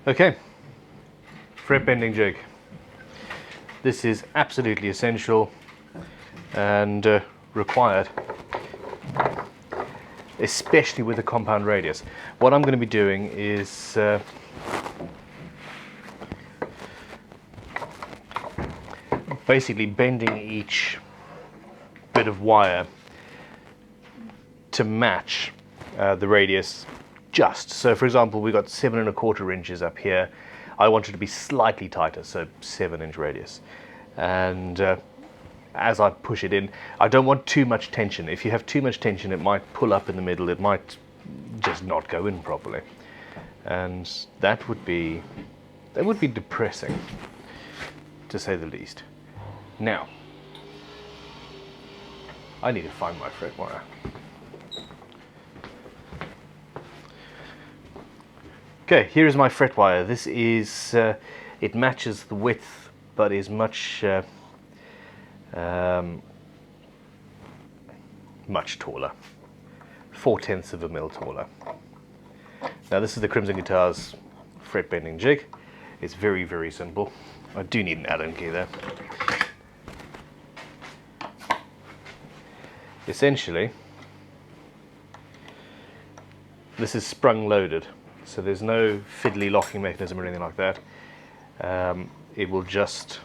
Okay, fret bending jig. This is absolutely essential and required, especially with a compound radius. What I'm going to be doing is basically bending each bit of wire to match the radius just. So for example, we've got 7¼ inches up here. I want it to be slightly tighter, so 7-inch radius. And as I push it in, I don't want too much tension. If you have too much tension, it might pull up in the middle, it might just not go in properly. And that would be depressing, to say the least. Now, I need to find my fret wire. Okay, here is my fret wire. This is, it matches the width, but is much much taller, 4/10 of a mil taller. Now this is the Crimson Guitars fret bending jig. It's very, very simple. I do need an Allen key there. Essentially, this is sprung loaded, so there's no fiddly locking mechanism or anything like that. It will just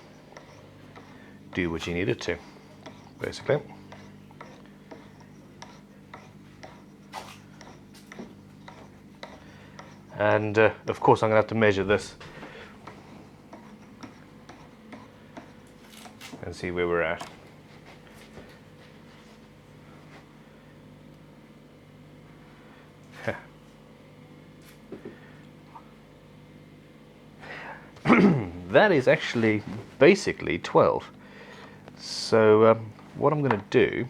do what you need it to, basically. And of course I'm going to have to measure this and see where we're at. That is actually basically 12. So what I'm going to do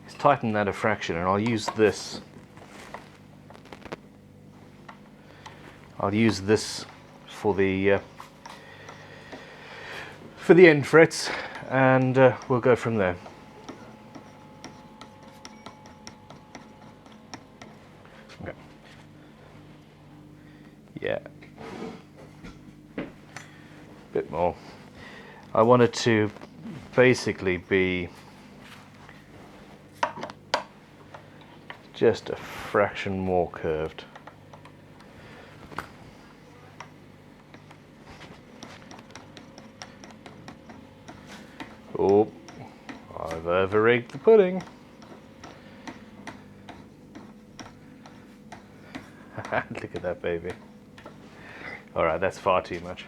is tighten that a fraction, and I'll use this. I'll use this for the end frets, and we'll go from there. Okay. Yeah. Bit more. I want it to basically be just a fraction more curved. Oh, I've over-rigged the pudding. Look at that baby. Alright, that's far too much.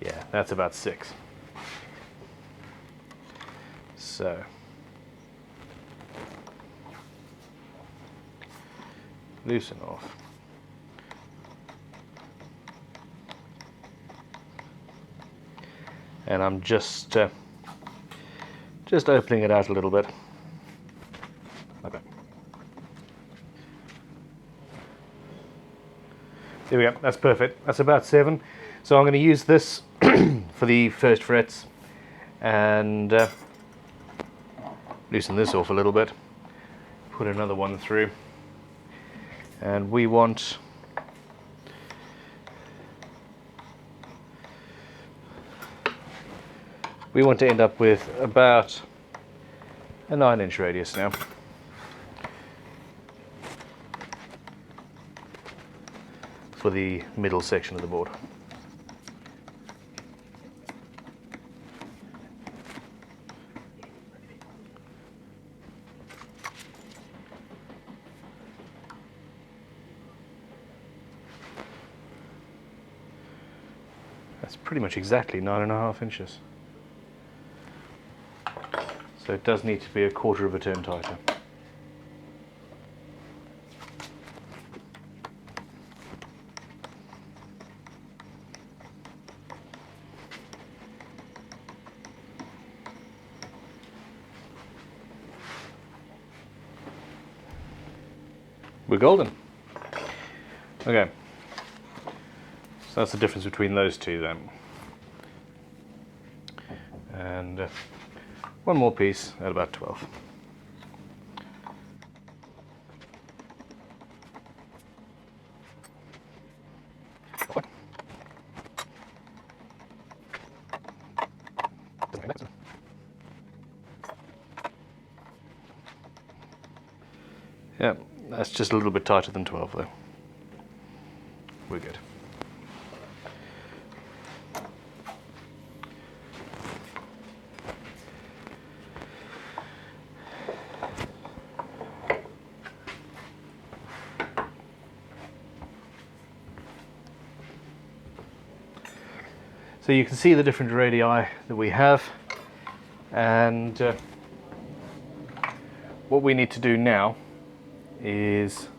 Yeah, that's about 6. So, loosen off. And I'm just opening it out a little bit. Okay. There we go, that's perfect. That's about 7. So I'm going to use this for the first frets and loosen this off a little bit. Put another one through. And we want to end up with about a 9-inch radius now. For the middle section of the board. That's pretty much exactly 9.5 inches. So it does need to be a 1/4 of a turn tighter. We're golden. Okay. So that's the difference between those two then. And one more piece at about 12. Yeah, that's just a little bit tighter than 12 though. We're good. So you can see the different radii that we have, and what we need to do now is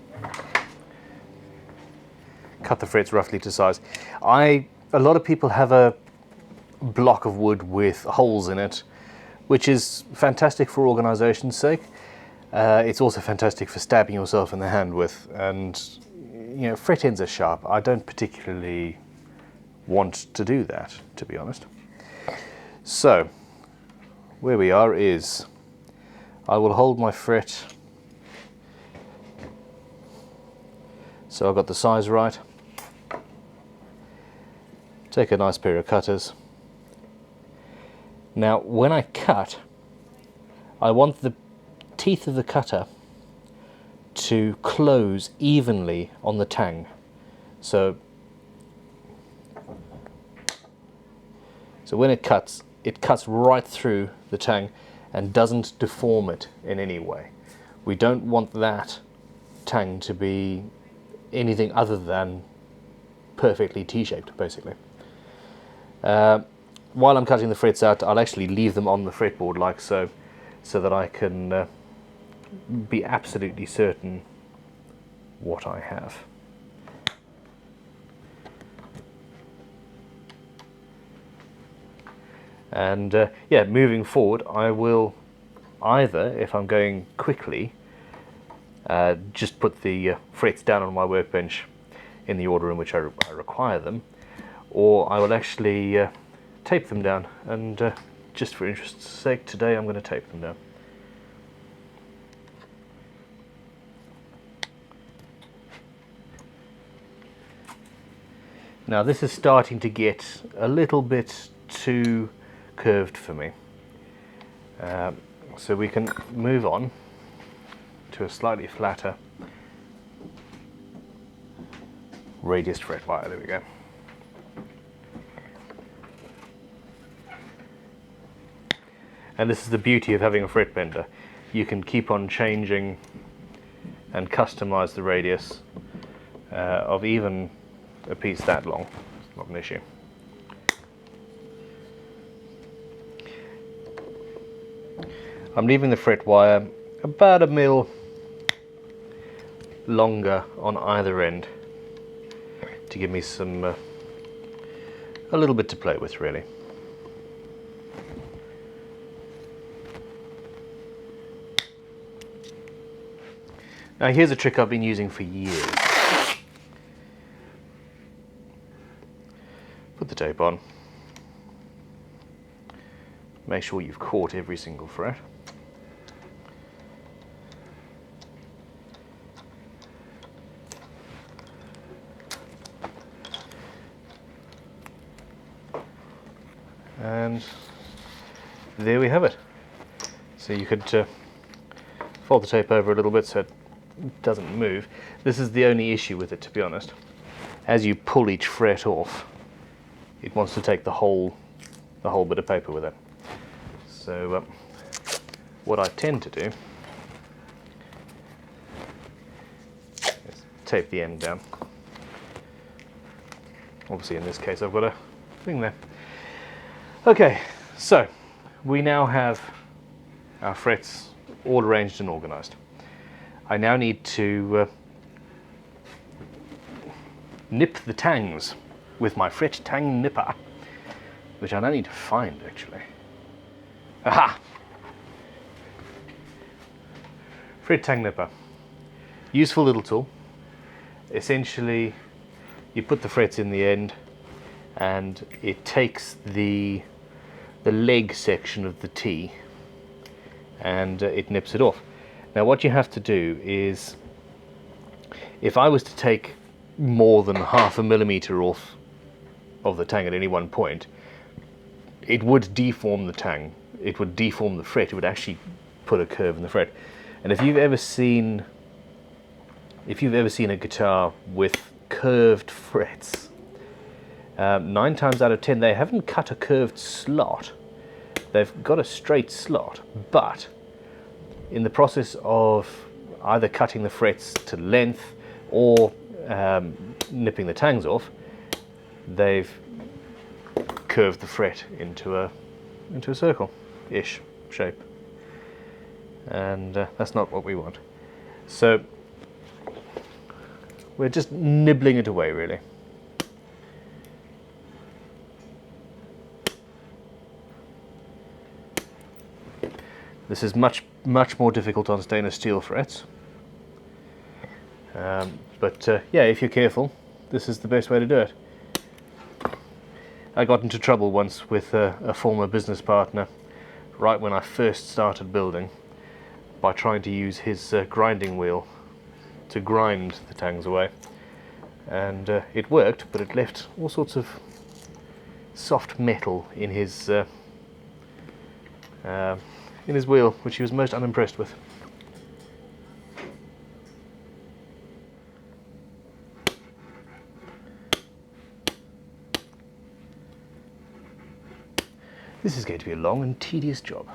cut the frets roughly to size. A lot of people have a block of wood with holes in it, which is fantastic for organization's sake. It's also fantastic for stabbing yourself in the hand with, and you know, fret ends are sharp. I don't particularly want to do that, to be honest. So where we are is I will hold my fret so I've got the size right. Take a nice pair of cutters. Now when I cut, I want the teeth of the cutter to close evenly on the tang. So when it cuts right through the tang and doesn't deform it in any way. We don't want that tang to be anything other than perfectly T-shaped, basically. While I'm cutting the frets out, I'll actually leave them on the fretboard like so that I can be absolutely certain what I have. And yeah, moving forward, I will either, if I'm going quickly, just put the frets down on my workbench in the order in which I require them, or I will actually tape them down, and just for interest's sake today I'm going to tape them down. Now this is starting to get a little bit too curved for me, so we can move on to a slightly flatter radius fret wire. There we go. And this is the beauty of having a fret bender. You can keep on changing and customize the radius of even a piece that long. It's not an issue. I'm leaving the fret wire about 1 mil longer on either end to give me some a little bit to play with, really. Now here's a trick I've been using for years. Put the tape on. Make sure you've caught every single fret. And there we have it. So you could fold the tape over a little bit so it doesn't move. This is the only issue with it, to be honest. As you pull each fret off, it wants to take the whole bit of paper with it. So what I tend to do is tape the end down. Obviously in this case I've got a thing there. Okay, so we now have our frets all arranged and organized. I now need to nip the tangs with my fret tang nipper, which I now need to find, actually. Aha! Fret tang nipper. Useful little tool. Essentially, you put the frets in the end and it takes the leg section of the T and it nips it off. Now what you have to do is, if I was to take more than 0.5 millimeter off of the tang at any one point, it would deform the tang, it would deform the fret, it would actually put a curve in the fret. And if you've ever seen if you've ever seen a guitar with curved frets, 9 times out of 10 they haven't cut a curved slot. They've got a straight slot, but in the process of either cutting the frets to length or nipping the tangs off, they've curved the fret into a circle-ish shape, and that's not what we want. So we're just nibbling it away, really. This is much more difficult on stainless steel frets, but yeah, if you're careful, this is the best way to do it. I got into trouble once with a former business partner right when I first started building by trying to use his grinding wheel to grind the tangs away, and it worked, but it left all sorts of soft metal in his wheel, which he was most unimpressed with. This is going to be a long and tedious job.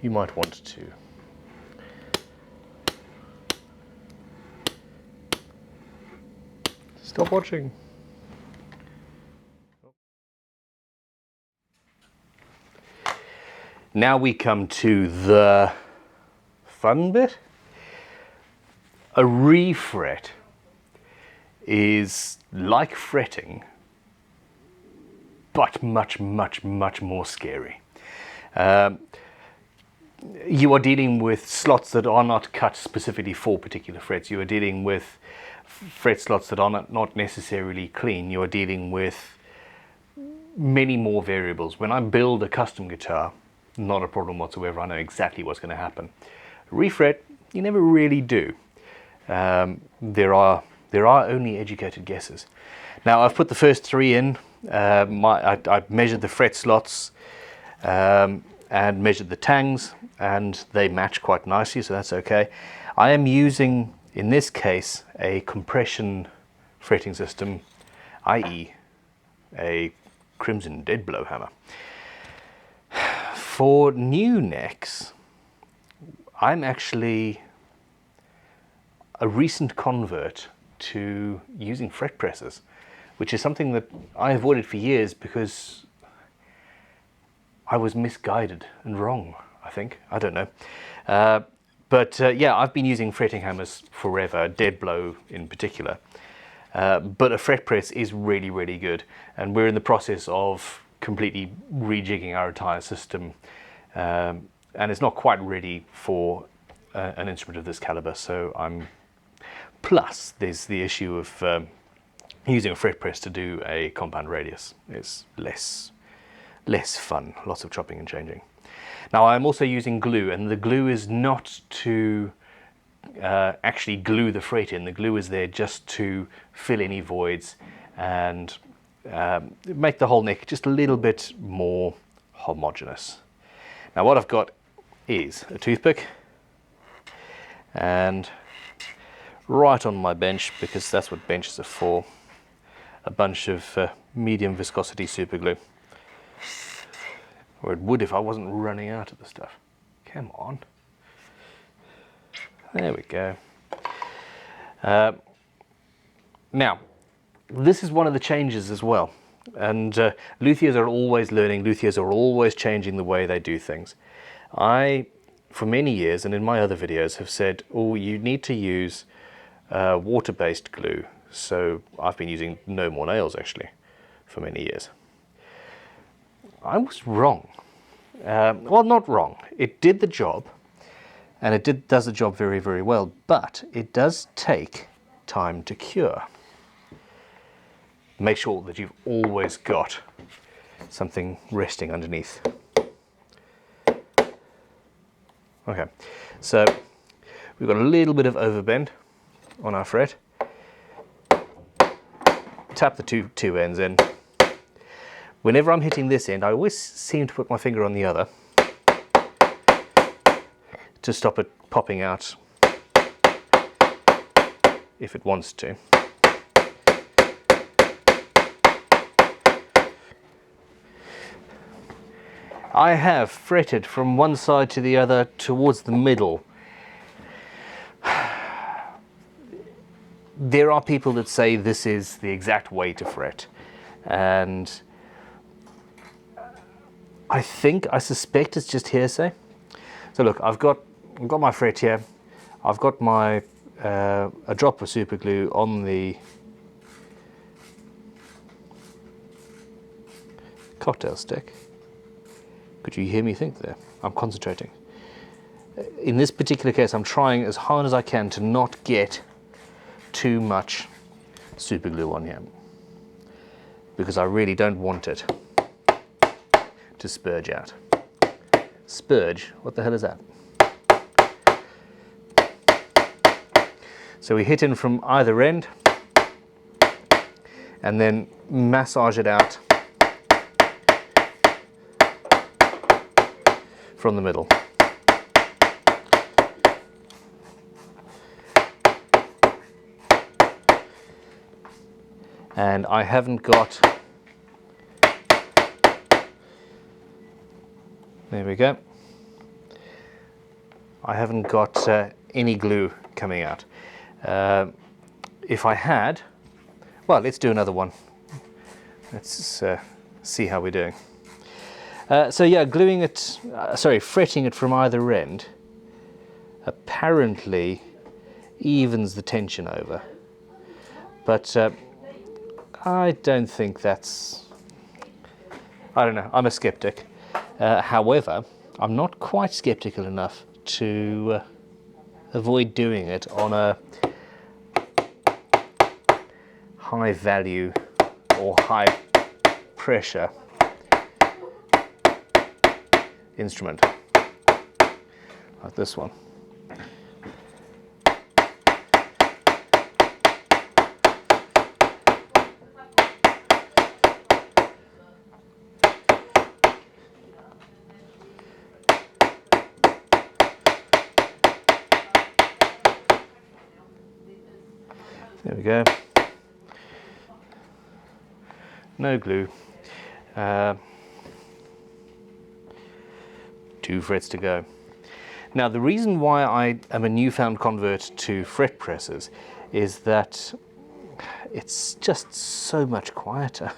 You might want to stop watching. Now we come to the fun bit. A refret is like fretting, but much more scary. You are dealing with slots that are not cut specifically for particular frets. You are dealing with fret slots that are not necessarily clean. You are dealing with many more variables. When I build a custom guitar, not a problem whatsoever. I know exactly what's going to happen. Refret, you never really do. There are only educated guesses. Now I've put the first 3 in. I measured the fret slots and measured the tangs, and they match quite nicely, so that's okay. I am using, in this case, a compression fretting system, i.e. a Crimson Deadblow Hammer. For new necks, I'm actually a recent convert to using fret presses, which is something that I avoided for years because I was misguided and wrong, I think. I don't know. But yeah, I've been using fretting hammers forever, Deadblow in particular. But a fret press is really good, and we're in the process of completely rejigging our entire system, and it's not quite ready for an instrument of this caliber. So plus there's the issue of using a fret press to do a compound radius. It's less fun, lots of chopping and changing. Now I'm also using glue, and the glue is not to actually glue the fret in. The glue is there just to fill any voids and make the whole neck just a little bit more homogeneous. Now what I've got is a toothpick, and right on my bench, because that's what benches are for, a bunch of medium viscosity super glue. Or it would if I wasn't running out of the stuff. Come on. There we go. Now, this is one of the changes as well. And luthiers are always learning, luthiers are always changing the way they do things. I, for many years, and in my other videos, have said, oh, you need to use water-based glue. So I've been using No More Nails, actually, for many years. I was wrong. Well, not wrong. It did the job, and it does the job very well, but it does take time to cure. Make sure that you've always got something resting underneath. Okay, so we've got a little bit of overbend on our fret. Tap the two ends in. Whenever I'm hitting this end, I always seem to put my finger on the other to stop it popping out. if it wants to. I have fretted from one side to the other towards the middle. There are people that say this is the exact way to fret, and I suspect it's just hearsay. So look, I've got my fret here. I've got my a drop of super glue on the cocktail stick. Could you hear me think there? I'm concentrating. In this particular case, I'm trying as hard as I can to not get too much super glue on here, because I really don't want it to spurge out. Spurge? What the hell is that? So we hit in from either end and then massage it out from the middle. And I haven't got, there we go, I haven't got any glue coming out. If I had, well, let's do another one. Let's see how we're doing. So yeah, gluing it, fretting it from either end apparently evens the tension over. But I don't think that's, I don't know, I'm a skeptic. However, I'm not quite skeptical enough to avoid doing it on a high value or high pressure instrument like this one. There we go. No glue. 2 frets to go. Now the reason why I am a newfound convert to fret presses is that it's just so much quieter.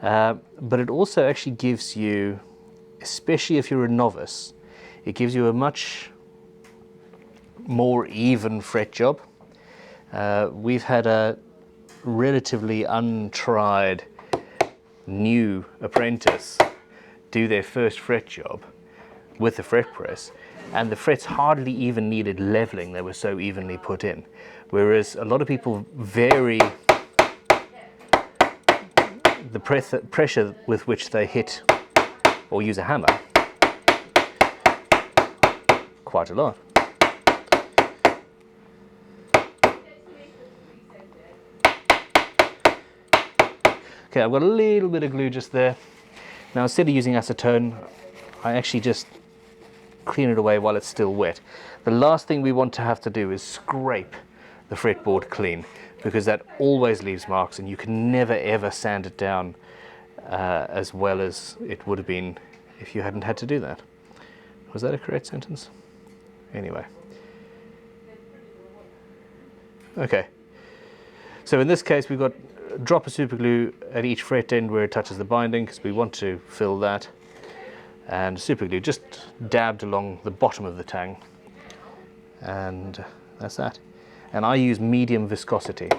But it also actually gives you, especially if you're a novice, it gives you a much more even fret job. We've had a relatively untried new apprentice do their first fret job with the fret press, and the frets hardly even needed leveling, they were so evenly put in. Whereas a lot of people vary the pressure with which they hit or use a hammer quite a lot. Okay, I've got a little bit of glue just there. Now instead of using acetone, I actually just clean it away while it's still wet. The last thing we want to have to do is scrape the fretboard clean, because that always leaves marks and you can never ever sand it down as well as it would have been if you hadn't had to do that. Was that a correct sentence? Anyway. Okay. So in this case we've got a drop of super glue at each fret end where it touches the binding, because we want to fill that, and super glue just dabbed along the bottom of the tang, and that's that. And I use medium viscosity.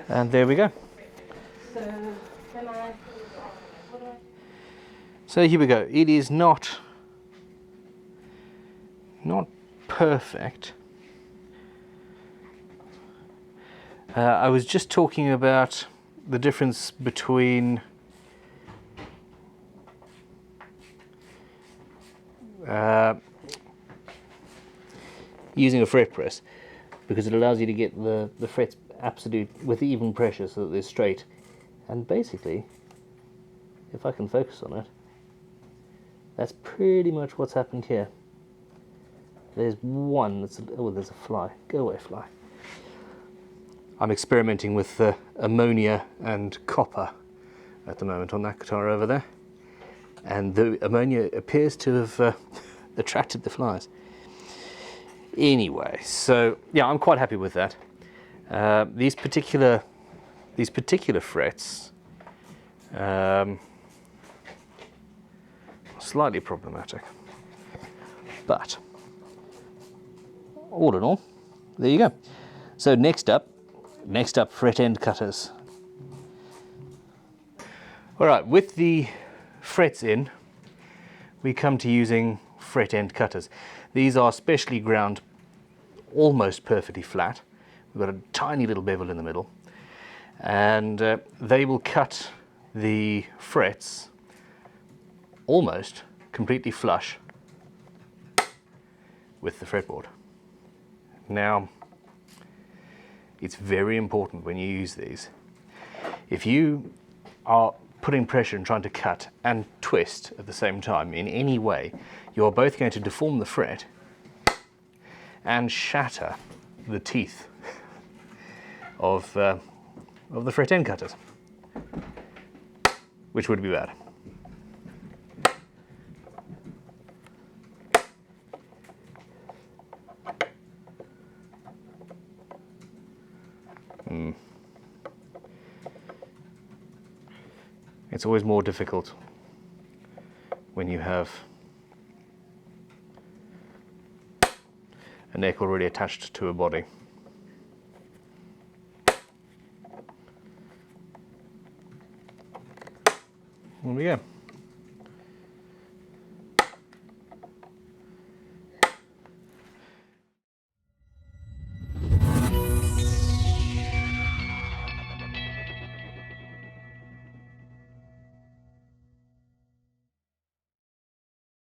And there we go. So here we go. It is not perfect. I was just talking about the difference between using a fret press, because it allows you to get the frets absolute with even pressure so that they're straight, And basically, if I can focus on it, that's pretty much what's happened here. There's one that's, oh, there's a fly. Go away, fly. I'm experimenting with ammonia and copper at the moment on that guitar over there. And the ammonia appears to have attracted the flies. Anyway, so yeah, I'm quite happy with that. These particular frets slightly problematic, but all in all, there you go. So next up, fret end cutters. All right, with the frets in, we come to using fret end cutters. These are specially ground, almost perfectly flat. We've got a tiny little bevel in the middle, and they will cut the frets almost completely flush with the fretboard. Now, it's very important when you use these. If you are putting pressure and trying to cut and twist at the same time in any way, you are both going to deform the fret and shatter the teeth of the fret end cutters, which would be bad. It's always more difficult when you have a neck already attached to a body. There we go.